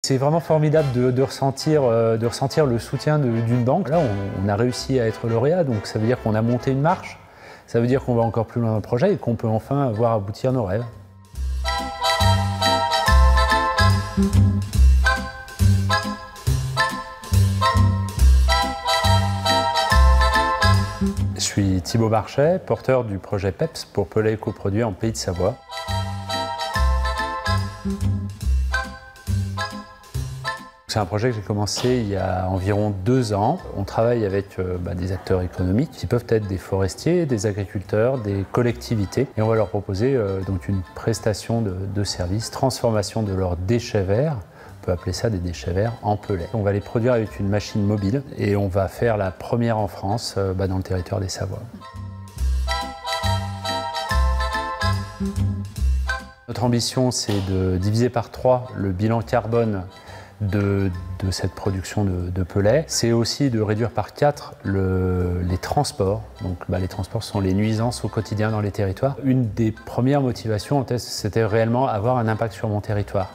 C'est vraiment formidable de ressentir le soutien d'une banque. Là, on a réussi à être lauréat, donc ça veut dire qu'on a monté une marche, ça veut dire qu'on va encore plus loin dans le projet et qu'on peut enfin voir aboutir nos rêves. Je suis Thibaut Marchais, porteur du projet PEPS pour Pellet coproduit en Pays de Savoie. C'est un projet que j'ai commencé il y a environ 2 ans. On travaille avec des acteurs économiques qui peuvent être des forestiers, des agriculteurs, des collectivités. Et on va leur proposer donc une prestation de service, transformation de leurs déchets verts. On peut appeler ça des déchets verts en pellets. On va les produire avec une machine mobile et on va faire la première en France dans le territoire des Savoies. Notre ambition, c'est de diviser par 3 le bilan carbone de cette production de pellets. C'est aussi de réduire par 4 les transports. Donc les transports sont les nuisances au quotidien dans les territoires. Une des premières motivations, c'était réellement avoir un impact sur mon territoire.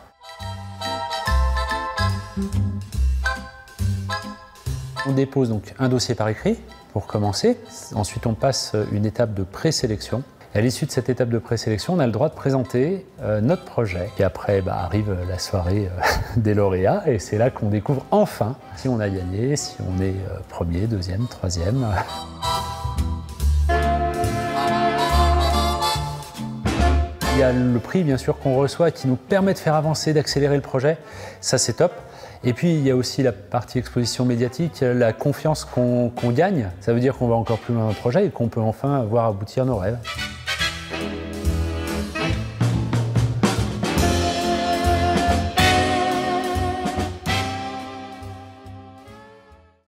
On dépose donc un dossier par écrit pour commencer. Ensuite, on passe une étape de présélection. À l'issue de cette étape de présélection, on a le droit de présenter notre projet. Et après, arrive la soirée des lauréats et c'est là qu'on découvre enfin si on a gagné, si on est premier, deuxième, troisième. Il y a le prix, bien sûr, qu'on reçoit qui nous permet de faire avancer, d'accélérer le projet. Ça, c'est top. Et puis, il y a aussi la partie exposition médiatique, la confiance qu'on gagne. Ça veut dire qu'on va encore plus loin dans le projet et qu'on peut enfin voir aboutir nos rêves.